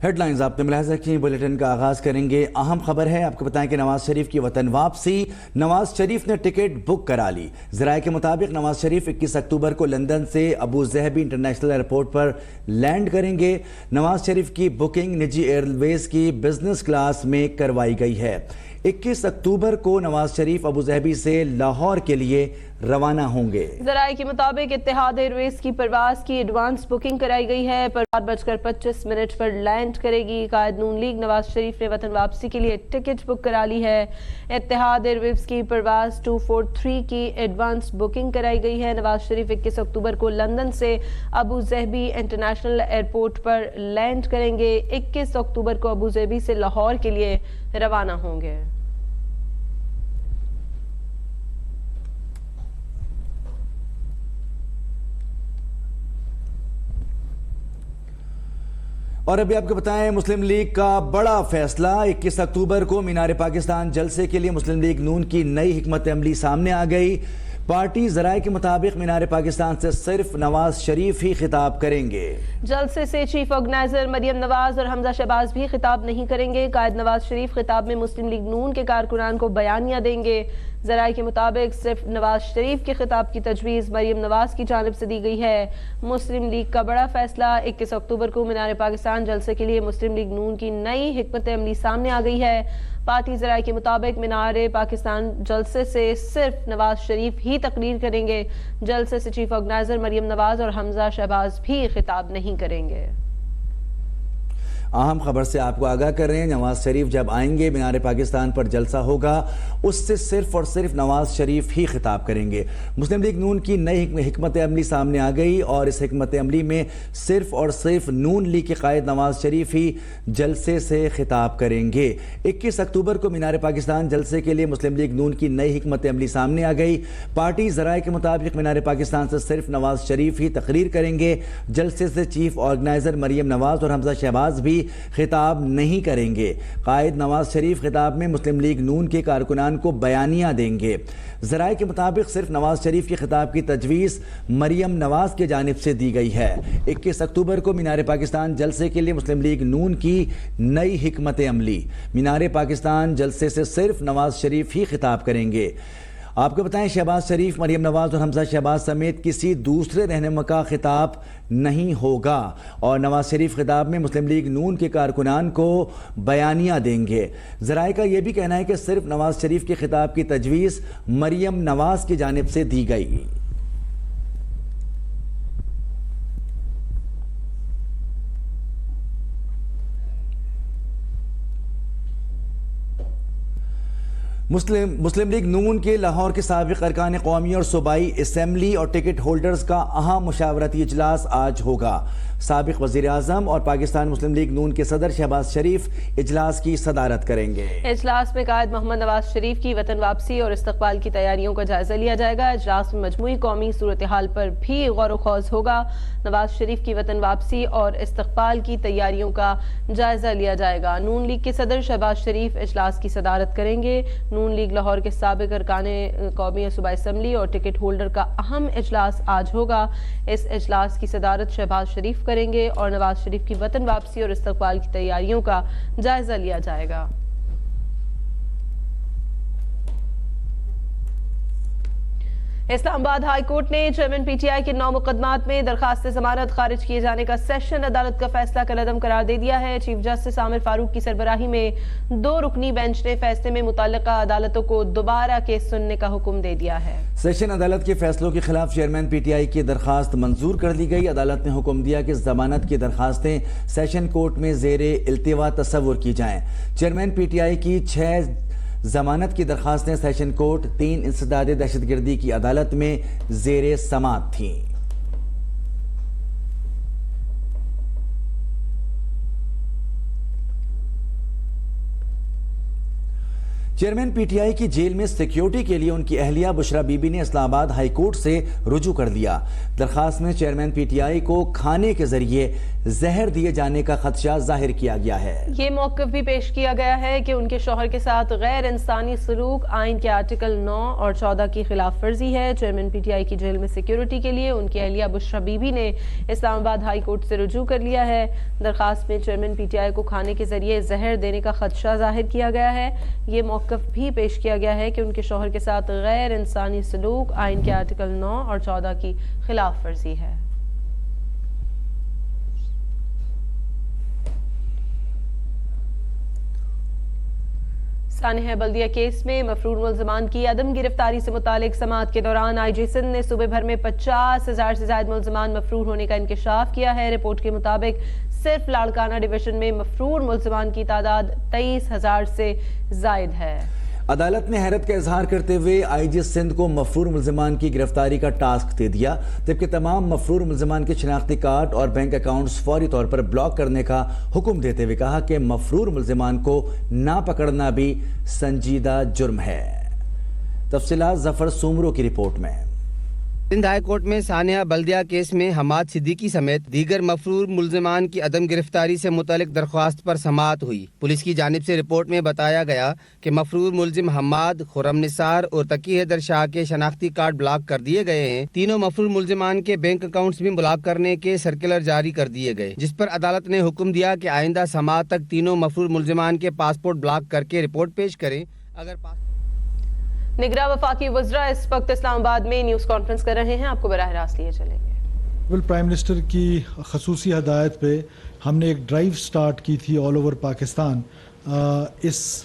Head lines آپ نے ملاحظہ کی، بلیٹن کا آغاز کریں گے۔ اہم خبر ہے، آپ کو بتائیں کہ نواز شریف کی وطن واپسی۔ نواز شریف نے ٹکٹ بک کرا لی۔ ذرائع کے مطابق نواز شریف 21 اکتوبر کو لندن سے ابو ظہبی انٹرنیشنل ایئرپورٹ پر لینڈ کریں گے۔ نواز شریف کی بکنگ نجی ایئر ویز کی بزنس کلاس میں کروائی گئی ہے۔ 21 اکتوبر کو نواز شریف ابو ظہبی سے لاہور کے لیے روانہ ہوں گے۔ ذرائع کے مطابق اتحاد ایئر ویز کی پرواز کی ایڈوانس بکنگ کرائی گئی ہے۔ 8:25 پر لینڈ کرے گی۔ قائد نون لیگ نواز شریف نے وطن واپسی کے لیے ٹکٹ بک کرا لی ہے۔ اتحاد ایئر ویز کی پرواز 243 کی ایڈوانس بکنگ کرائی گئی ہے۔ نواز شریف 21 اکتوبر کو لندن سے ابو ظہبی انٹرنیشنل ایئرپورٹ پر لینڈ کریں گے۔ 21 اکتوبر کو ابو ظہبی سے لاہور کے لیے روانہ ہوں گے۔ اور ابھی آپ کو بتائیں مسلم لیگ کا بڑا فیصلہ۔ 21 اکتوبر کو مینار پاکستان جلسے کے لیے مسلم لیگ نون کی نئی حکمت عملی سامنے آ گئی۔ پارٹی ذرائع کے مطابق مینار پاکستان سے صرف نواز شریف ہی خطاب کریں گے۔ جلسے سے چیف آرگنائزر مریم نواز اور حمزہ شہباز بھی خطاب نہیں کریں گے۔ قائد نواز شریف خطاب میں مسلم لیگ نون کے کارکنان کو بیانیہ دیں گے۔ ذرائع کے مطابق صرف نواز شریف کے خطاب کی تجویز مریم نواز کی جانب سے دی گئی ہے۔ مسلم لیگ کا بڑا فیصلہ۔ 21 اکتوبر کو مینار پاکستان جلسے کے لیے مسلم لیگ نون کی نئی حکمت عملی سامنے آ گئی ہے۔ پارٹی ذرائع کے مطابق مینار پاکستان جلسے سے صرف نواز شریف ہی تقریر کریں گے۔ جلسے سے چیف آرگنائزر مریم نواز اور حمزہ شہباز بھی خطاب نہیں کریں گے۔ اہم خبر سے آپ کو آگاہ کر رہے ہیں، نواز شریف جب آئیں گے مینار پاکستان پر جلسہ ہوگا، اس سے صرف اور صرف نواز شریف ہی خطاب کریں گے۔ مسلم لیگ نون کی نئی حکمت عملی سامنے آ گئی اور اس حکمت عملی میں صرف اور صرف نون لیگ کے قائد نواز شریف ہی جلسے سے خطاب کریں گے۔ 21 اکتوبر کو مینار پاکستان جلسے کے لیے مسلم لیگ نون کی نئی حکمت عملی سامنے آ گئی۔ پارٹی ذرائع کے مطابق مینار پاکستان سے صرف نواز شریف ہی تقریر کریں گے۔ جلسے سے چیف آرگنائزر مریم نواز اور حمزہ شہباز بھی خطاب نہیں کریں گے۔ قائد نواز شریف خطاب میں مسلم لیگ نون کے کارکنان کو بیانیہ دیں گے۔ ذرائع کے مطابق صرف نواز شریف کے خطاب کی تجویز مریم نواز کی جانب سے دی گئی ہے۔ 21 اکتوبر کو مینار پاکستان جلسے کے لیے مسلم لیگ نون کی نئی حکمت عملی۔ مینار پاکستان جلسے سے صرف نواز شریف ہی خطاب کریں گے۔ آپ کو بتائیں شہباز شریف، مریم نواز اور حمزہ شہباز سمیت کسی دوسرے رہنما کا خطاب نہیں ہوگا اور نواز شریف خطاب میں مسلم لیگ نون کے کارکنان کو بیانیہ دیں گے۔ ذرائع کا یہ بھی کہنا ہے کہ صرف نواز شریف کے خطاب کی تجویز مریم نواز کی جانب سے دی گئی۔ مسلم لیگ نون کے لاہور کے سابق ارکان قومی اور صوبائی اسمبلی اور ٹکٹ ہولڈرز کا اہم مشاورتی اجلاس آج ہوگا۔ سابق وزیر اعظم اور پاکستان مسلم لیگ نون کے صدر شہباز شریف اجلاس کی صدارت کریں گے۔ اجلاس میں قائد محمد نواز شریف کی وطن واپسی اور استقبال کی تیاریوں کا جائزہ لیا جائے گا۔ اجلاس میں مجموعی قومی صورتحال پر بھی غور و خوض ہوگا۔ نواز شریف کی وطن واپسی اور استقبال کی تیاریوں کا جائزہ لیا جائے گا۔ نون لیگ کے صدر شہباز شریف اجلاس کی صدارت کریں گے۔ نون لیگ لاہور کے سابق ارکان قومی اور صوبائی اسمبلی اور ٹکٹ ہولڈر کا اہم اجلاس آج ہوگا۔ اس اجلاس کی صدارت شہباز شریف کریں گے اور نواز شریف کی وطن واپسی اور استقبال کی تیاریوں کا جائزہ لیا جائے گا۔ اسلام آباد ہائی کورٹ نے چیئرمین پی ٹی آئی کے 9 مقدمات میں درخواست ضمانت خارج کیے جانے کا سیشن عدالت کا فیصلہ کالعدم قرار دے دیا ہے۔ چیف جسٹس عامر فاروق کی سربراہی میں 2 رکنی بینچ نے فیصلے میں متعلقہ عدالتوں کو دوبارہ کیس سننے کا حکم دے دیا ہے۔ سیشن عدالت کے فیصلوں کے خلاف چیئرمین پی ٹی آئی کی درخواست منظور کر لی گئی۔ عدالت نے حکم دیا کہ ضمانت کی درخواستیں سیشن کورٹ میں زیر التوا تصور کی جائیں۔ چیئرمین پی ٹی آئی کی 6 ضمانت کی درخواستیں سیشن کورٹ 3 انسداد دہشت گردی کی عدالت میں زیر سماعت تھیں۔ چیئرمین پی ٹی آئی کی جیل میں سیکیورٹی کے لیے ان کی اہلیہ بشرا بی بی نے اسلام آباد ہائی کورٹ سے رجوع کر دیا۔ درخواست میں چیئرمین پی ٹی آئی کو کھانے کے ذریعے زہر دیے جانے کا خدشہ ظاہر کیا گیا ہے۔ یہ موقف بھی پیش کیا گیا ہے کہ ان کے شوہر کے ساتھ غیر انسانی سلوک آئین کے آرٹیکل 9 اور 14 کی خلاف ورزی ہے۔ چیئرمین پی ٹی آئی کی جیل میں سیکیورٹی کے لیے ان کی اہلیہ بشرا بی بی نے اسلام آباد ہائی کورٹ سے رجوع کر لیا ہے۔ درخواست میں چیئرمین پی ٹی آئی کو کھانے کے ذریعے زہر دینے کا خدشہ ظاہر کیا گیا ہے۔ یہ موقف بھی پیش کیا گیا ہے کہ ان کے شوہر کے ساتھ غیر انسانی سلوک آئین کے آرٹیکل 9 اور 14 کی خلاف ورزی ہے۔ سانحہ بلدیہ کیس میں مفرور ملزمان کی عدم گرفتاری سے متعلق سماعت کے دوران آئی جی سندھ نے صوبے بھر میں 50,000 سے زائد ملزمان مفرور ہونے کا انکشاف کیا ہے۔ رپورٹ کے مطابق صرف لاڑکانہ ڈویژن میں مفرور ملزمان کی تعداد 23,000 سے زائد ہے۔ عدالت نے حیرت کا اظہار کرتے ہوئے آئی جی سندھ کو مفرور ملزمان کی گرفتاری کا ٹاسک دے دیا، جبکہ تمام مفرور ملزمان کے شناختی کارڈ اور بینک اکاؤنٹس فوری طور پر بلاک کرنے کا حکم دیتے ہوئے کہا کہ مفرور ملزمان کو نہ پکڑنا بھی سنجیدہ جرم ہے۔ تفصیلات ظفر سومرو کی رپورٹ میں۔ سندھ ہائی کورٹ میں سانحہ بلدیہ کیس میں حماد صدیقی سمیت دیگر مفرور ملزمان کی عدم گرفتاری سے متعلق درخواست پر سماعت ہوئی۔ پولیس کی جانب سے رپورٹ میں بتایا گیا کہ مفرور ملزم حماد، خرم نثار اور تقی حیدر شاہ کے شناختی کارڈ بلاک کر دیے گئے ہیں۔ تینوں مفرور ملزمان کے بینک اکاؤنٹس بھی بلاک کرنے کے سرکولر جاری کر دیے گئے، جس پر عدالت نے حکم دیا کہ آئندہ سماعت تک تینوں مفرور ملزمان کے پاسپورٹ بلاک کر کے رپورٹ پیش کریں۔ اگر نگراں وفاقی وزراء اس وقت اسلام آباد میں نیوز کانفرنس کر رہے ہیں، آپ کو براہ راست لیے چلیں گے۔ پرائم منسٹر کی خصوصی ہدایت پہ ہم نے ایک ڈرائیو سٹارٹ کی تھی آل اوور پاکستان اس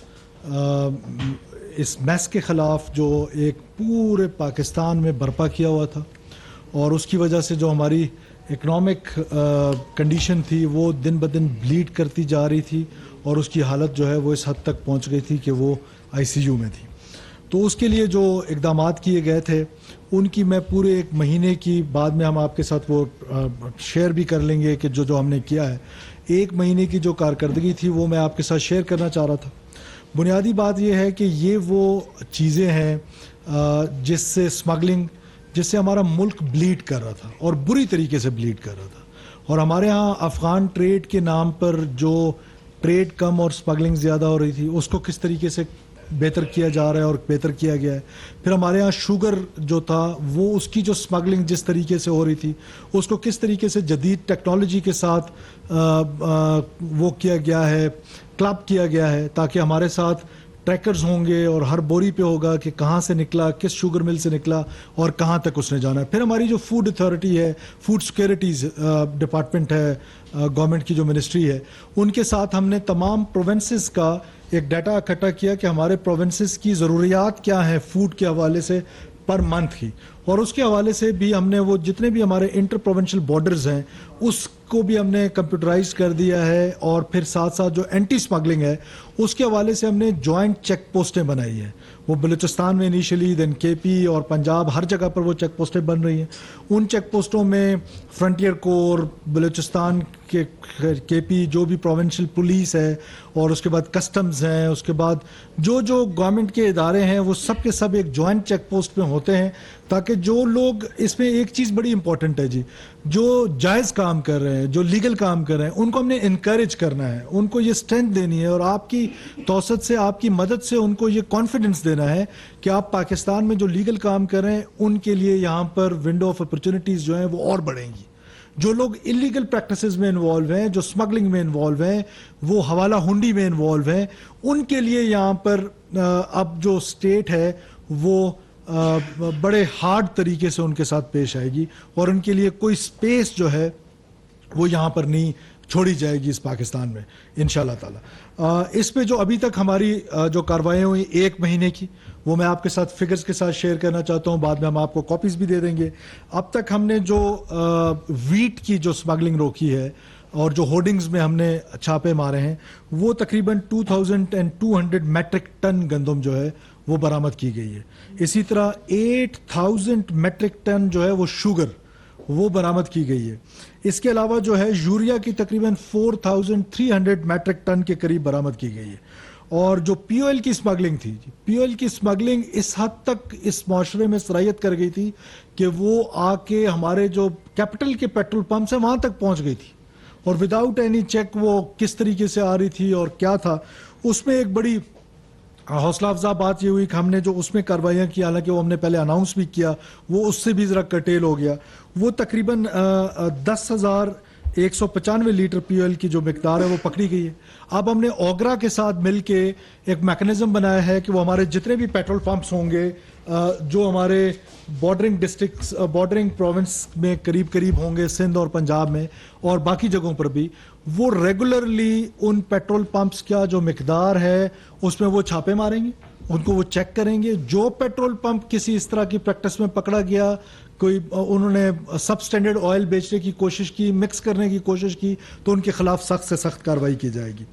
میس کے خلاف جو ایک پورے پاکستان میں برپا کیا ہوا تھا، اور اس کی وجہ سے جو ہماری اکنامک کنڈیشن تھی وہ دن بدن بلیڈ کرتی جا رہی تھی، اور اس کی حالت جو ہے وہ اس حد تک پہنچ گئی تھی کہ وہ آئی سی یو میں تھی۔ تو اس کے لیے جو اقدامات کیے گئے تھے ان کی میں پورے ایک مہینے کی بعد میں ہم آپ کے ساتھ وہ شیئر بھی کر لیں گے کہ جو ہم نے کیا ہے، ایک مہینے کی جو کارکردگی تھی وہ میں آپ کے ساتھ شیئر کرنا چاہ رہا تھا۔ بنیادی بات یہ ہے کہ یہ وہ چیزیں ہیں جس سے اسمگلنگ، جس سے ہمارا ملک بلیڈ کر رہا تھا اور بری طریقے سے بلیڈ کر رہا تھا، اور ہمارے ہاں افغان ٹریڈ کے نام پر جو ٹریڈ کم اور اسمگلنگ زیادہ ہو رہی تھی اس کو کس طریقے سے بہتر کیا جا رہا ہے اور بہتر کیا گیا ہے۔ پھر ہمارے ہاں شوگر جو تھا وہ اس کی جو اسمگلنگ جس طریقے سے ہو رہی تھی اس کو کس طریقے سے جدید ٹیکنالوجی کے ساتھ وہ کیا گیا ہے، کلب کیا گیا ہے، تاکہ ہمارے ساتھ ٹریکرز ہوں گے اور ہر بوری پہ ہوگا کہ کہاں سے نکلا، کس شوگر مل سے نکلا اور کہاں تک اس نے جانا ہے۔ پھر ہماری جو فوڈ اتھارٹی ہے، فوڈ سیکیورٹیز ڈپارٹمنٹ ہے گورنمنٹ کی جو منسٹری ہے، ان کے ساتھ ہم نے تمام پروونسز کا ایک ڈیٹا اکٹھا کیا کہ ہمارے پروونسز کی ضروریات کیا ہیں فوڈ کے حوالے سے پر منتھ کی، اور اس کے حوالے سے بھی ہم نے وہ جتنے بھی ہمارے انٹر پروونشل بارڈرز ہیں اس کو بھی ہم نے کمپیوٹرائز کر دیا ہے، اور پھر ساتھ ساتھ جو اینٹی اسمگلنگ ہے اس کے حوالے سے ہم نے جوائنٹ چیک پوسٹیں بنائی ہیں۔ وہ بلوچستان میں انیشلی، دین کے پی اور پنجاب، ہر جگہ پر وہ چیک پوسٹیں بن رہی ہیں۔ ان چیک پوسٹوں میں فرنٹیئر کور، بلوچستان کے پی جو بھی پروونشل پولیس ہے، اور اس کے بعد کسٹمز ہیں، اس کے بعد جو گورنمنٹ کے ادارے ہیں وہ سب کے سب ایک جوائنٹ چیک پوسٹ میں ہوتے ہیں، تاکہ جو لوگ اس میں ایک چیز بڑی امپورٹنٹ ہے جی، جو جائز کام کر رہے ہیں، جو لیگل کام کر رہے ہیں، ان کو ہم نے انکریج کرنا ہے، ان کو یہ اسٹرینتھ دینی ہے، اور آپ کی توسط سے، آپ کی مدد سے ان کو یہ کانفیڈنس دینا ہے کہ آپ پاکستان میں جو لیگل کام کر رہے ہیں ان کے لیے یہاں پر ونڈو آف اپرچونٹیز جو ہیں وہ اور بڑھیں گی۔ جو لوگ انلیگل پریکٹسز میں انوالو ہیں، جو اسمگلنگ میں انوالو ہیں، وہ حوالہ ہنڈی میں انوالو ہیں، ان کے لیے یہاں پر اب جو اسٹیٹ ہے وہ بڑے ہارڈ طریقے سے ان کے ساتھ پیش آئے گی، اور ان کے لیے کوئی سپیس جو ہے وہ یہاں پر نہیں چھوڑی جائے گی اس پاکستان میں انشاءاللہ تعالی۔ اس پہ جو ابھی تک ہماری جو کاروائیاں ہوئی ایک مہینے کی، وہ میں آپ کے ساتھ فگرز کے ساتھ شیئر کرنا چاہتا ہوں، بعد میں ہم آپ کو کاپیز بھی دے دیں گے۔ اب تک ہم نے جو ویٹ کی جو اسمگلنگ روکی ہے اور جو ہورڈنگز میں ہم نے چھاپے مارے ہیں، وہ تقریباً 2200 میٹرک ٹن گندم جو ہے وہ برآمد کی گئی ہے۔ اسی طرح 8000 میٹرک ٹن جو ہے وہ شوگر وہ برآمد کی گئی ہے۔ اس کے علاوہ جو ہے یوریا کی تقریباً 4300 میٹرک ٹن کے قریب برآمد کی گئی ہے، اور جو پی او ایل کی اسمگلنگ تھی، پی او ایل کی اسمگلنگ اس حد تک اس معاشرے میں سرایت کر گئی تھی کہ وہ آ کے ہمارے جو کیپٹل کے پیٹرول پمپس ہیں وہاں تک پہنچ گئی تھی، اور وداؤٹ اینی چیک وہ کس طریقے سے آ رہی تھی اور کیا تھا. اس میں ایک بڑی حوصلہ افزا بات یہ ہوئی کہ ہم نے جو اس میں کارروائیاں کی، حالانکہ وہ ہم نے پہلے اناؤنس بھی کیا، وہ اس سے بھی ذرا کرٹیل ہو گیا. وہ تقریباً 10,195 لیٹر پی او ایل کی جو مقدار ہے وہ پکڑی گئی ہے. اب ہم نے اوگرا کے ساتھ مل کے ایک میکنزم بنایا ہے کہ وہ ہمارے جتنے بھی پیٹرول پمپس ہوں گے جو ہمارے بارڈرنگ ڈسٹرکٹس، بارڈرنگ پروونس میں قریب قریب ہوں گے، سندھ اور پنجاب میں اور باقی جگہوں پر بھی، وہ ریگولرلی ان پیٹرول پمپس کا جو مقدار ہے اس میں وہ چھاپے ماریں گے، ان کو وہ چیک کریں گے. جو پیٹرول پمپ کسی اس طرح کی پریکٹس میں پکڑا گیا، کوئی انہوں نے سب سٹینڈرڈ آئل بیچنے کی کوشش کی، مکس کرنے کی کوشش کی، تو ان کے خلاف سخت سے سخت کارروائی کی جائے گی.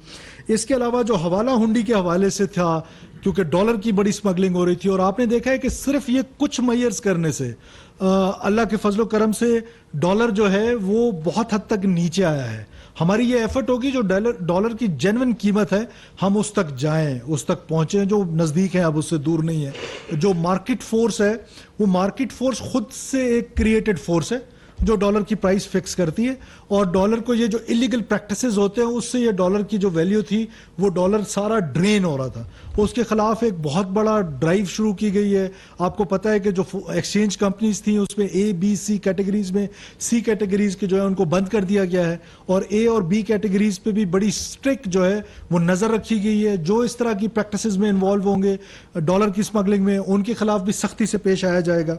اس کے علاوہ جو حوالہ ہنڈی کے حوالے سے تھا، کیونکہ ڈالر کی بڑی اسمگلنگ ہو رہی تھی، اور آپ نے دیکھا ہے کہ صرف یہ کچھ میئرز کرنے سے اللہ کے فضل و کرم سے ڈالر جو ہے وہ بہت حد تک نیچے آیا ہے. ہماری یہ ایفرٹ ہوگی جو ڈالر کی جینون قیمت ہے ہم اس تک جائیں، اس تک پہنچیں، جو نزدیک ہیں اب اس سے دور نہیں ہے. جو مارکیٹ فورس ہے وہ مارکیٹ فورس خود سے ایک کریٹڈ فورس ہے جو ڈالر کی پرائس فکس کرتی ہے، اور ڈالر کو یہ جو الیگل پریکٹسز ہوتے ہیں اس سے یہ ڈالر کی جو ویلیو تھی وہ ڈالر سارا ڈرین ہو رہا تھا. اس کے خلاف ایک بہت بڑا ڈرائیو شروع کی گئی ہے. آپ کو پتہ ہے کہ جو ایکسچینج کمپنیز تھیں اس میں اے بی سی کیٹیگریز میں سی کیٹیگریز کے جو ہے ان کو بند کر دیا گیا ہے، اور اے اور بی کیٹیگریز پہ بھی بڑی اسٹرکٹ جو ہے وہ نظر رکھی گئی ہے. جو اس طرح کی پریکٹسز میں انوالو ہوں گے ڈالر کی اسمگلنگ میں، ان کے خلاف بھی سختی سے پیش آیا جائے گا.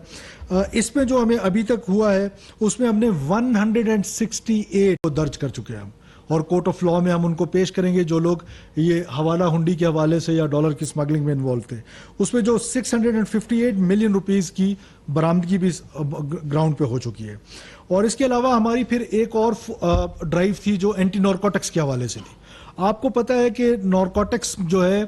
اس میں جو ہمیں ابھی تک ہوا ہے اس میں ہم نے 168 کو درج کر چکے ہیں ہم، اور کورٹ آف لا میں ہم ان کو پیش کریں گے جو لوگ یہ حوالہ ہنڈی کے حوالے سے یا ڈالر کی اسمگلنگ میں انوالو تھے. اس میں جو 658 ملین روپیز کی برآمدگی بھی گراؤنڈ پہ ہو چکی ہے. اور اس کے علاوہ ہماری پھر ایک اور ڈرائیو تھی جو اینٹی نارکوٹکس کے حوالے سے تھی. آپ کو پتہ ہے کہ نارکوٹکس جو ہے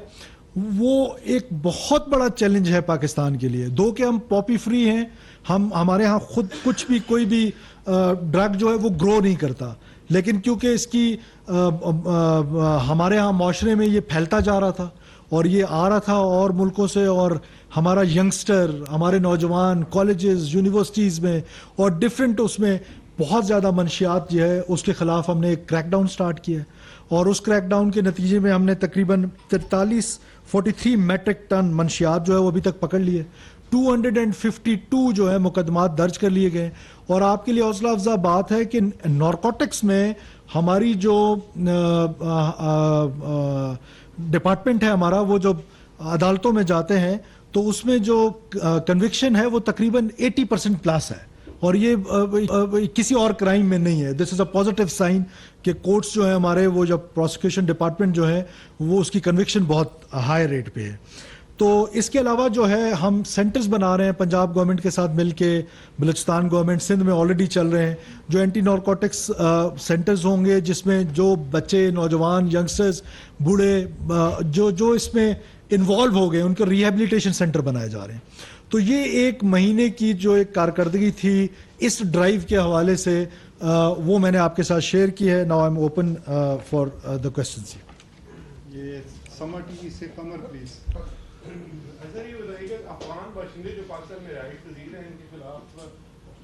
وہ ایک بہت بڑا چیلنج ہے پاکستان کے لیے. دو کہ ہم پاپی فری ہیں، ہمارے ہاں خود کچھ بھی کوئی بھی ڈرگ جو ہے وہ گرو نہیں کرتا، لیکن کیونکہ اس کی ہمارے ہاں معاشرے میں یہ پھیلتا جا رہا تھا اور یہ آ رہا تھا اور ملکوں سے، اور ہمارا ینگسٹر، ہمارے نوجوان کالجز یونیورسٹیز میں اور ڈفرینٹ اس میں بہت زیادہ منشیات جو ہے اس کے خلاف ہم نے ایک کریک ڈاؤن سٹارٹ کیا ہے. اور اس کریک ڈاؤن کے نتیجے میں ہم نے تقریباً 43 میٹرک ٹن منشیات جو ہے وہ ابھی تک پکڑ لیے. 252 جو ہے مقدمات درج کر لیے گئے. اور آپ کے لیے حوصلہ افزا بات ہے کہ نارکوٹکس میں ہماری جو ڈپارٹمنٹ ہے ہمارا، وہ جو عدالتوں میں جاتے ہیں تو اس میں جو کنوکشن ہے وہ تقریباً 80% پلس ہے، اور یہ کسی اور کرائم میں نہیں ہے. دس از اے پازیٹیو سائن کہ کورٹس جو ہیں ہمارے، وہ جب پروسیکیوشن ڈپارٹمنٹ جو ہے وہ اس کی کنوکشن بہت ہائی ریٹ پہ ہے. تو اس کے علاوہ جو ہے ہم سینٹرز بنا رہے ہیں پنجاب گورنمنٹ کے ساتھ مل کے، بلوچستان گورنمنٹ، سندھ میں آلریڈی چل رہے ہیں، جو اینٹی نارکوٹکس سینٹرز ہوں گے جس میں جو بچے، نوجوان، ینگسٹرز، بوڑھے جو اس میں انوالو ہو گئے ان کے ریہیبلیٹیشن سینٹر بنائے جا رہے ہیں. تو یہ ایک مہینے کی جو ایک کارکردگی تھی اس ڈرائیو کے حوالے سے وہ میں نے آپ کے ساتھ شیئر کی ہے. Now I am open for the questions. یہ سمر ٹی وی سے قمر پلیز. سر یہ بتائیے کہ افغان باشندے جو پاکستان میں رہائش پذیر ہیں ان کے خلاف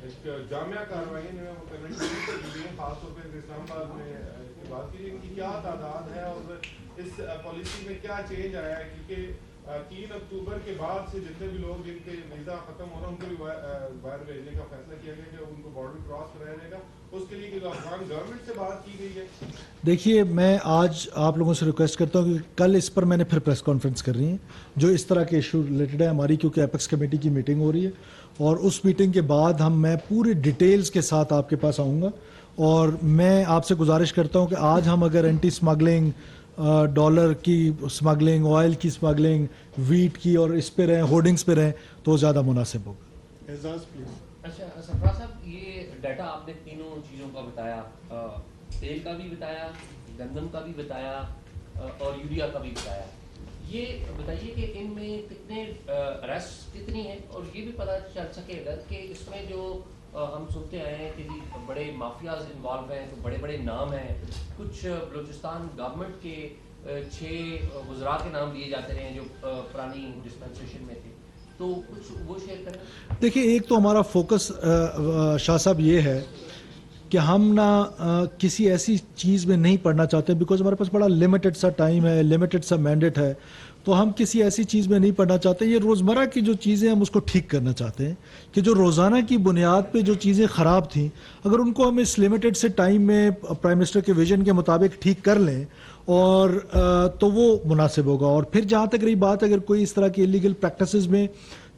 ایک جامعہ کارروائیاں جو ہے وہ کرنے کی کوشش کی ہیں، خاص طور پہ اسلام آباد میں بات کی. ان کی کیا تعداد ہے اور اس پالیسی میں کیا چینج آیا ہے؟ کیونکہ 3 اکتوبر کے بعد سے جتنے بھی لوگ جن کے ویزا ختم ہو رہا ہے ان کو بھی باہر بھیجنے کا فیصلہ کیا گیا کہ ان کو بارڈر کراس کرانے کا. اس کے لیے کہ افغان گورنمنٹ سے بات کی گئی ہے. دیکھیے، میں آج آپ لوگوں سے ریکویسٹ کرتا ہوں کہ کل اس پر میں نے پھر پریس کانفرنس کر رہی ہے جو اس طرح کے ایشو ریلیٹڈ ہے ہماری، کیونکہ ایپیکس کمیٹی کی میٹنگ ہو رہی ہے، اور اس میٹنگ کے بعد میں پورے ڈیٹیلز کے ساتھ آپ کے پاس آؤں گا. اور میں آپ سے گزارش کرتا ہوں کہ آج ہم اگر اینٹی اسمگلنگ، ڈالر کی اسمگلنگ، آئل کی اسمگلنگ، ویٹ کی، اور اس پہ رہیں، ہورڈنگز پہ رہیں تو زیادہ مناسب ہوگا. اعزاز پلیز. اچھا سرفراز صاحب، یہ ڈیٹا آپ نے تینوں چیزوں کا بتایا، تیل کا بھی بتایا، گندم کا بھی بتایا اور یوریا کا بھی بتایا. یہ بتائیے کہ ان میں کتنے اریسٹ کتنی ہیں، اور یہ بھی پتہ چل سکے گا کہ اس میں جو ہم سنتے آئے ہیں کہ بڑے مافیاز انوالو ہیں، تو بڑے بڑے نام ہیں. کچھ بلوچستان گورنمنٹ کے 6 وزراء کے نام لیے جاتے رہے ہیں جو پرانی ڈسپینسیشن میں تھے, تو کچھ وہ شیئر کریں. دیکھیے ایک تو ہمارا فوکس شاہ صاحب یہ ہے کہ ہم نہ کسی ایسی چیز میں نہیں پڑھنا چاہتے, بیکاز ہمارے پاس بڑا لمیٹڈ سا ٹائم ہے, لمیٹڈ سا مینڈیٹ ہے, تو ہم کسی ایسی چیز میں نہیں پڑھنا چاہتے. یہ روزمرہ کی جو چیزیں ہم اس کو ٹھیک کرنا چاہتے ہیں کہ جو روزانہ کی بنیاد پہ جو چیزیں خراب تھیں اگر ان کو ہم اس لمیٹڈ سے ٹائم میں پرائم منسٹر کے ویژن کے مطابق ٹھیک کر لیں اور تو وہ مناسب ہوگا. اور پھر جہاں تک رہی بات اگر کوئی اس طرح کی انلیگل پریکٹسز میں,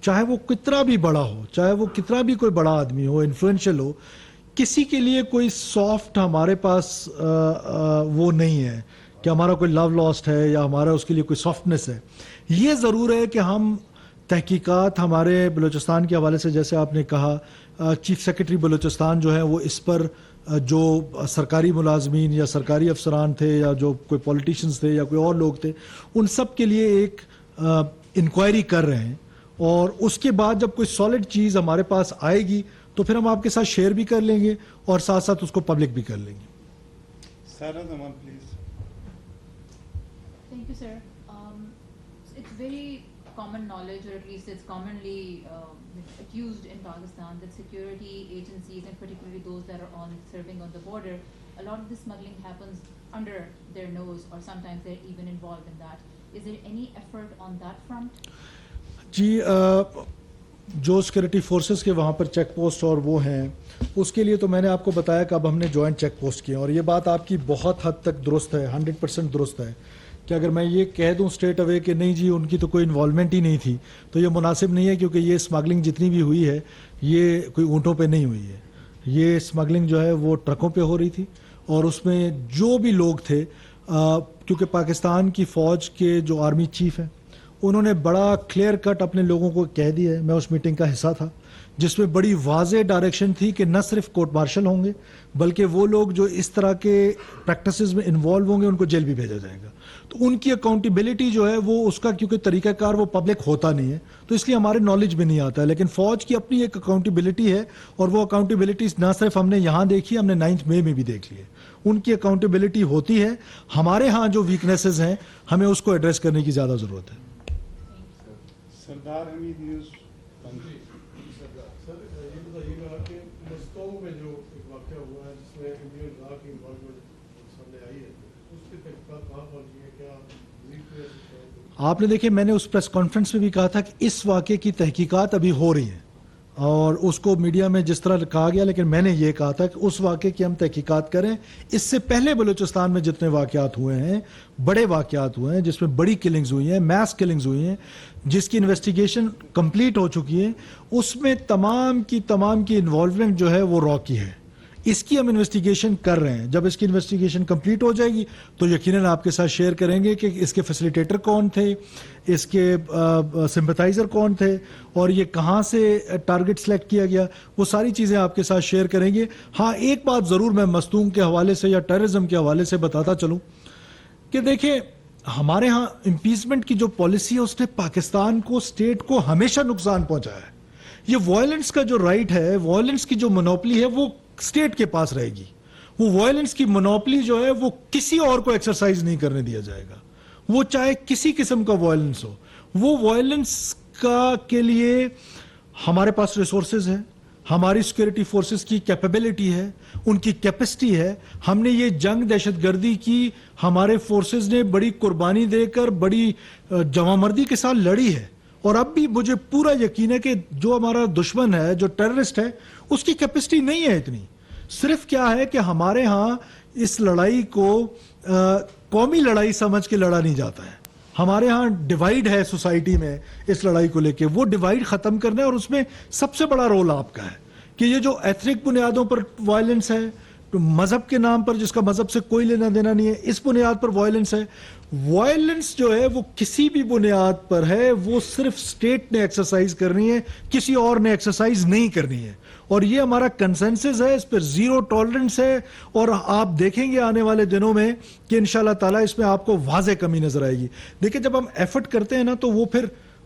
چاہے وہ کتنا بھی بڑا ہو, چاہے وہ کتنا بھی کوئی بڑا آدمی ہو, انفلوئنشل ہو, کسی کے لیے کوئی سافٹ ہمارے پاس وہ نہیں ہے کہ ہمارا کوئی لو لاسٹ ہے یا ہمارا اس کے لیے کوئی سافٹنس ہے. یہ ضرور ہے کہ ہم تحقیقات ہمارے بلوچستان کے حوالے سے, جیسے آپ نے کہا, چیف سیکرٹری بلوچستان جو ہیں وہ اس پر جو سرکاری ملازمین یا سرکاری افسران تھے یا جو کوئی پولیٹیشنز تھے یا کوئی اور لوگ تھے, ان سب کے لیے ایک انکوائری کر رہے ہیں, اور اس کے بعد جب کوئی سالڈ چیز ہمارے پاس آئے گی تو پھر ہم آپ کے ساتھ شیئر بھی کر لیں گے اور ساتھ ساتھ اس کو پبلک بھی کر لیں گے. Sarah Zaman, please. Thank you, sir. It's very common knowledge, or at least it's commonly accused in Pakistan, that security agencies, and particularly those that are serving on the border, a lot of the smuggling happens under their nose, or sometimes they're even involved in that. Is there any effort on that front? جی جو security forces کے وہاں پر check post اور وہ ہیں, اس کے لیے تو میں نے آپ کو بتایا کہ اب ہم نے جوائنٹ چیک پوسٹ کیے, اور یہ بات آپ کی بہت حد تک درست ہے, 100% درست ہے کہ اگر میں یہ کہہ دوں اسٹریٹ اوے کہ نہیں جی ان کی تو کوئی انوالومنٹ ہی نہیں تھی, تو یہ مناسب نہیں ہے, کیونکہ یہ اسمگلنگ جتنی بھی ہوئی ہے یہ کوئی اونٹوں پہ نہیں ہوئی ہے. یہ اسمگلنگ جو ہے وہ ٹرکوں پہ ہو رہی تھی, اور اس میں جو بھی لوگ تھے, کیونکہ پاکستان کی فوج کے جو آرمی چیف ہیں انہوں نے بڑا کلیئر کٹ اپنے لوگوں کو کہہ دیا ہے, میں اس میٹنگ کا حصہ تھا, جس میں بڑی واضح ڈائریکشن تھی کہ نہ صرف کورٹ مارشل ہوں گے بلکہ وہ لوگ جو اس طرح کے پریکٹسز میں انوالو ہوں گے ان کو جیل بھی بھیجا جائے گا. تو ان کی اکاؤنٹیبلٹی جو ہے وہ اس کا, کیونکہ طریقہ کار وہ پبلک ہوتا نہیں ہے تو اس لیے ہمارے نالج میں نہیں آتا ہے, لیکن فوج کی اپنی ایک اکاؤنٹیبلٹی ہے, اور وہ اکاؤنٹیبلٹی نہ صرف ہم نے یہاں دیکھی, ہم نے 9 مئی میں بھی دیکھ لی ہے. ان کی اکاؤنٹیبلٹی ہوتی ہے. ہمارے ہاں جو ویکنیسز ہیں ہمیں اس کو ایڈریس کرنے کی زیادہ ضرورت ہے. سردار حمید نیوز. سر یہ بتائیے گا کہ مستوں میں جو ایک واقعہ ہوا ہے جس میں انڈین لا کی انوالومنٹ سامنے آئی ہے, اس کی تحقیقات کہاں پہنچی ہے, کیا آپ نے دیکھے, میں نے اس پریس کانفرنس میں بھی کہا تھا کہ اس واقعے کی تحقیقات ابھی ہو رہی ہیں, اور اس کو میڈیا میں جس طرح کہا گیا, لیکن میں نے یہ کہا تھا کہ اس واقعے کی ہم تحقیقات کریں. اس سے پہلے بلوچستان میں جتنے واقعات ہوئے ہیں, بڑے واقعات ہوئے ہیں جس میں بڑی کلنگز ہوئی ہیں, میس کلنگز ہوئی ہیں, جس کی انویسٹیگیشن کمپلیٹ ہو چکی ہے, اس میں تمام کی انوالومنٹ جو ہے وہ را کی ہے. اس کی ہم انویسٹیگیشن کر رہے ہیں. جب اس کی انویسٹیگیشن کمپلیٹ ہو جائے گی تو یقیناً آپ کے ساتھ شیئر کریں گے کہ اس کے فیسیلیٹیٹر کون تھے, اس کے سمپتھائزر کون تھے, اور یہ کہاں سے ٹارگٹ سلیکٹ کیا گیا, وہ ساری چیزیں آپ کے ساتھ شیئر کریں گے. ہاں ایک بات ضرور میں مستونگ کے حوالے سے یا ٹیررزم کے حوالے سے بتاتا چلوں کہ دیکھیں, ہمارے ہاں امپیچمنٹ کی جو پالیسی ہے اس نے پاکستان کو, اسٹیٹ کو ہمیشہ نقصان پہنچایا ہے. یہ وائلنس کا جو رائٹ ہے, وائلنس کی جو مونوپلی ہے وہ اسٹیٹ کے پاس رہے گی. وہ وائلنس کی مونوپلی جو ہے وہ کسی اور کو ایکسرسائز نہیں کرنے دیا جائے گا, وہ چاہے کسی قسم کا وائلنس ہو. وہ وائلنس کا کے لیے ہمارے پاس ریسورسز ہیں, ہماری سیکورٹی فورسز کی کیپیبلٹی ہے, ان کی کیپیسٹی ہے. ہم نے یہ جنگ دہشت گردی کی ہمارے فورسز نے بڑی قربانی دے کر بڑی جواں مردی کے ساتھ لڑی ہے, اور اب بھی مجھے پورا یقین ہے کہ جو ہمارا دشمن ہے, جو ٹیررسٹ ہے, اس کی کیپیسٹی نہیں ہے اتنی. صرف کیا ہے کہ ہمارے ہاں اس لڑائی کو قومی لڑائی سمجھ کے لڑا نہیں جاتا ہے. ہمارے ہاں ڈیوائیڈ ہے سوسائٹی میں اس لڑائی کو لے کے, وہ ڈیوائیڈ ختم کرنا ہے, اور اس میں سب سے بڑا رول آپ کا ہے کہ یہ جو ایتھنک بنیادوں پر وائلنس ہے, مذہب کے نام پر جس کا مذہب سے کوئی لینا دینا نہیں ہے, اس بنیاد پر وائلنس ہے. وائلنس جو ہے وہ کسی بھی بنیاد پر ہے, وہ صرف اسٹیٹ نے ایکسرسائز کرنی ہے, کسی اور نے ایکسرسائز نہیں کرنی ہے. اور یہ ہمارا کنسنسس ہے, اس پر زیرو ٹالرنس ہے, اور آپ دیکھیں گے آنے والے دنوں میں کہ انشاءاللہ تعالیٰ اس میں آپ کو واضح کمی نظر آئے گی. دیکھیں جب ہم ایفرٹ کرتے ہیں نا تو وہ پھر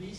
20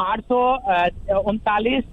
839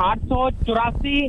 884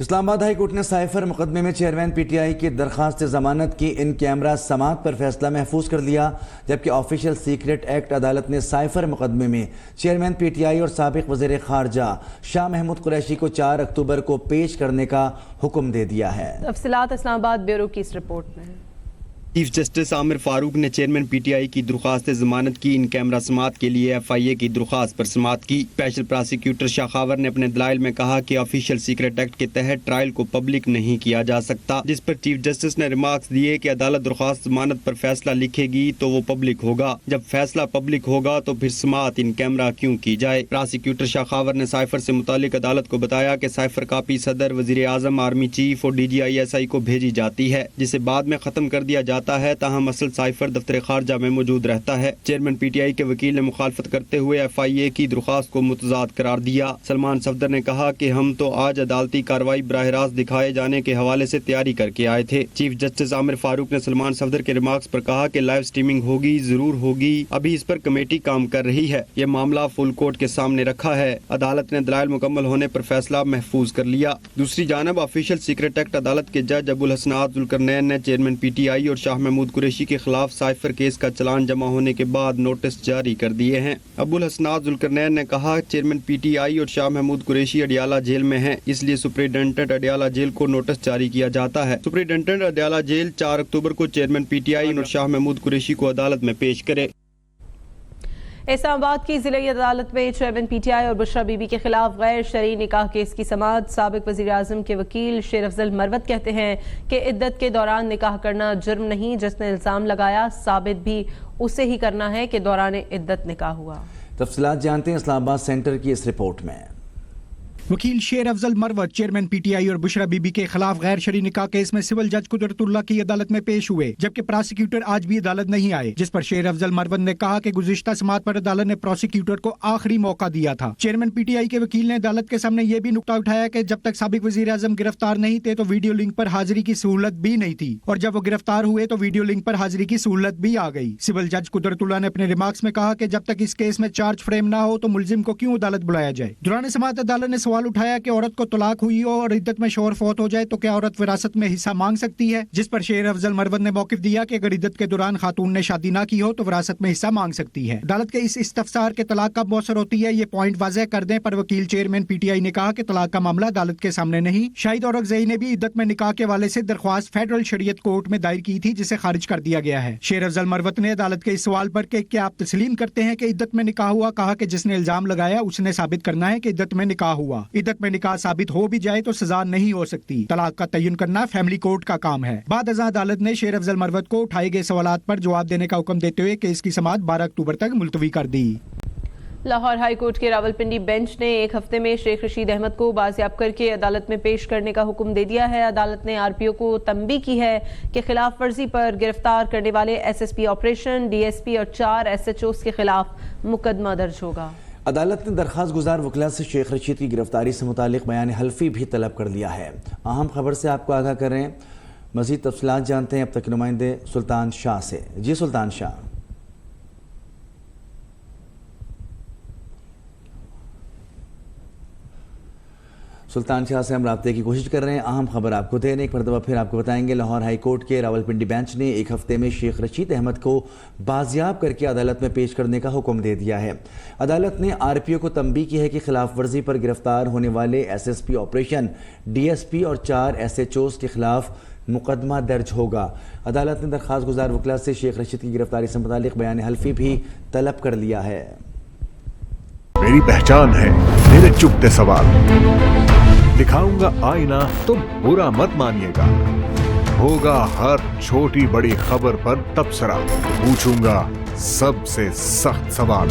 اسلام آباد ہائی کورٹ نے سائفر مقدمے میں چیئرمین پی ٹی آئی کی درخواست ضمانت کی ان کیمرہ سماعت پر فیصلہ محفوظ کر لیا، جبکہ آفیشل سیکرٹ ایکٹ عدالت نے سائفر مقدمے میں چیئرمین پی ٹی آئی اور سابق وزیر خارجہ شاہ محمود قریشی کو 4 اکتوبر کو پیش کرنے کا حکم دے دیا ہے۔ تفصیلات اسلام آباد بیورو کی اس رپورٹ میں۔ چیف جسٹس عامر فاروق نے چیئرمین پی ٹی آئی کی درخواست ضمانت کی ان کیمرہ سماعت کے لیے ایف آئی اے کی درخواست پر سماعت کی۔ اسپیشل پراسیکیوٹر شاخاور نے اپنے دلائل میں کہا کہ آفیشیل سیکرٹ ایکٹ کے تحت ٹرائل کو پبلک نہیں کیا جا سکتا، جس پر چیف جسٹس نے ریمارکس دیے کہ عدالت درخواست ضمانت پر فیصلہ لکھے گی تو وہ پبلک ہوگا، جب فیصلہ پبلک ہوگا تو پھر سماعت ان کیمرہ کیوں کی جائے۔ پراسیکیوٹر شاخاور نے سائفر سے متعلق عدالت کو بتایا کہ سائفر کاپی صدر، وزیر اعظم، آرمی چیف اور D G I S I کو بھیجی جاتی ہے، جسے بعد میں ختم کر دیا جاتا ہے، تاہم سائفر دفتر خارجہ میں موجود رہتا ہے۔ چیئرمین پی ٹی آئی کے وکیل نے مخالفت کرتے ہوئے ایف آئی اے کی درخواست کو متضاد قرار دیا۔ سلمان صفدر نے کہا کہ ہم تو آج عدالتی کارروائی براہ راست دکھائے جانے کے حوالے سے تیاری کر کے آئے تھے۔ چیف جسٹس عامر فاروق نے سلمان صفدر کے ریمارکس پر کہا کہ لائیو سٹریمنگ ہوگی، ضرور ہوگی، ابھی اس پر کمیٹی کام کر رہی ہے، یہ معاملہ فل کورٹ کے سامنے رکھا ہے، عدالت نے دلائل مکمل ہونے پر فیصلہ محفوظ کر لیا۔ دوسری جانب آفیشیل سیکرٹ ایکٹ عدالت کے جج ابوالحسنات ذوالقرنین نے چیئرمین پی ٹی آئی اور شاہ محمود قریشی کے خلاف سائفر کیس کا چلان جمع ہونے کے بعد نوٹس جاری کر دیے ہیں۔ ابوالحسنات ذوالقرنین نے کہا چیئرمین پی ٹی آئی اور شاہ محمود قریشی اڈیالہ جیل میں ہیں، اس لیے سپرنٹینڈنٹ اڈیالہ جیل کو نوٹس جاری کیا جاتا ہے۔ سپرنٹینڈنٹ اڈیالہ جیل 4 اکتوبر کو چیئرمین پی ٹی آئی اور شاہ محمود قریشی کو عدالت میں پیش کرے۔ اسلام آباد کی ضلعی عدالت میں چیئرمین پی ٹی آئی اور بشرا بی بی کے خلاف غیر شرعی نکاح کیس کی سماعت۔ سابق وزیر اعظم کے وکیل شیر افضل مروت کہتے ہیں کہ عدت کے دوران نکاح کرنا جرم نہیں، جس نے الزام لگایا ثابت بھی اسے ہی کرنا ہے کہ دوران عدت نکاح ہوا۔ تفصیلات جانتے ہیں اسلام آباد سینٹر کی اس رپورٹ میں۔ وکیل شیر افضل مروت چیئرمین پی ٹی آئی اور بشرا بی بی کے خلاف غیر شرعی نکاح کیس میں سول جج قدرت اللہ کی عدالت میں پیش ہوئے، جبکہ پراسیکیوٹر آج بھی عدالت نہیں آئے، جس پر شیر افضل مروت نے کہا کہ گزشتہ سماعت پر عدالت نے پراسیکیوٹر کو آخری موقع دیا تھا۔ چیئرمین پی ٹی آئی کے وکیل نے عدالت کے سامنے یہ بھی نکتہ اٹھایا کہ جب تک سابق وزیر اعظم گرفتار نہیں تھے تو ویڈیو لنک پر حاضری کی سہولت بھی نہیں تھی، اور جب وہ گرفتار ہوئے تو ویڈیو لنک پر حاضری کی سہولت بھی آ گئی۔ سول جج قدرت اللہ نے اپنے ریمارکس میں کہا کہ جب تک اس کیس میں چارج فریم نہ ہو تو ملزم کو کیوں عدالت بلایا جائے۔ دوران سماعت عدالت نے سوال اٹھایا کہ عورت کو طلاق ہوئی ہو اور عدت میں شوہر فوت ہو جائے تو کیا عورت وراثت میں حصہ مانگ سکتی ہے، جس پر شیر افضل مروت نے موقف دیا کہ اگر عدت کے دوران خاتون نے شادی نہ کی ہو تو وراثت میں حصہ مانگ سکتی ہے۔ عدالت کے اس استفسار کے طلاق کب مؤثر ہوتی ہے یہ پوائنٹ واضح کر دیں، پر وکیل چیئرمین پی ٹی آئی نے کہا کہ طلاق کا معاملہ عدالت کے سامنے نہیں۔ شاہد اورکزئی نے بھی عدت میں نکاح کے حوالے سے درخواست فیڈرل شریعت کورٹ میں دائر کی تھی، جسے خارج کر دیا گیا ہے۔ شیر افضل مروت نے عدالت کے اس سوال پر کہ کیا آپ تسلیم کرتے ہیں کہ عدت میں نکاح ہوا، کہا کہ جس نے الزام لگایا اس نے ثابت کرنا ہے کہ عدت میں نکاح ہوا۔ عدت میں نکاح ثابت ہو بھی جائے تو سزا نہیں ہو سکتی، طلاق کا تعین کرنا فیملی کورٹ کا کام ہے۔ بعد ازاں عدالت نے شیر افضل مروت کو اٹھائے گئے سوالات پر جواب دینے کا حکم دیتے ہوئے کیس کی سماعت 12 اکتوبر تک ملتوی کر دی۔ لاہور ہائی کورٹ کے راولپنڈی بینچ نے 1 ہفتے میں شیخ رشید احمد کو بازیاب کر کے عدالت میں پیش کرنے کا حکم دے دیا ہے۔ عدالت نے آر پی او کو تنبیہ کی ہے کہ خلاف ورزی پر گرفتار کرنے والے S S P operation, D S P اور 4 ایس ایچ اوز کے خلاف مقدمہ درج ہوگا۔ عدالت نے درخواست گزار وکلاء سے شیخ رشید کی گرفتاری سے متعلق بیان حلفی بھی طلب کر لیا ہے۔ اہم خبر سے آپ کو آگاہ کر رہے ہیں، مزید تفصیلات جانتے ہیں اب تک نمائندے سلطان شاہ سے۔ جی سلطان شاہ۔ سلطان شاہ سے ہم رابطے کی کوشش کر رہے ہیں، اہم خبر آپ کو دیں، ایک مرتبہ پھر آپ کو بتائیں گے۔ لاہور ہائی کورٹ کے راولپنڈی بینچ نے 1 ہفتے میں شیخ رشید احمد کو بازیاب کر کے عدالت میں پیش کرنے کا حکم دے دیا ہے۔ عدالت نے آر پی او کو تنبیہ کی ہے کہ خلاف ورزی پر گرفتار ہونے والے S S P operation, D S P اور 4 ایس ایچ اوز کے خلاف مقدمہ درج ہوگا۔ عدالت نے درخواست گزار وکلاء سے شیخ رشید کی گرفتاری سے متعلق بیان حلفی بھی طلب کر لیا ہے۔ میری پہچان ہے میرے چپتے سوال، دکھاؤں گا آئینہ تم برا مت مانیے گا، ہوگا ہر چھوٹی بڑی خبر پر تبصرہ، پوچھوں گا سب سے سخت سوال،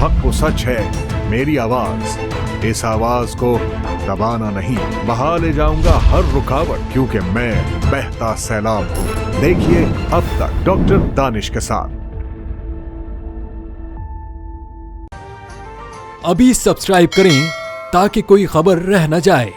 حق و سچ ہے میری آواز، اس آواز کو دبانا نہیں، بہا لے جاؤں گا ہر رکاوٹ، کیونکہ میں بہتا سیلاب ہوں۔ دیکھیے اب تک ڈاکٹر دانش کے ساتھ۔ ابھی سبسکرائب کریں تاکہ کوئی خبر رہ نہ جائے۔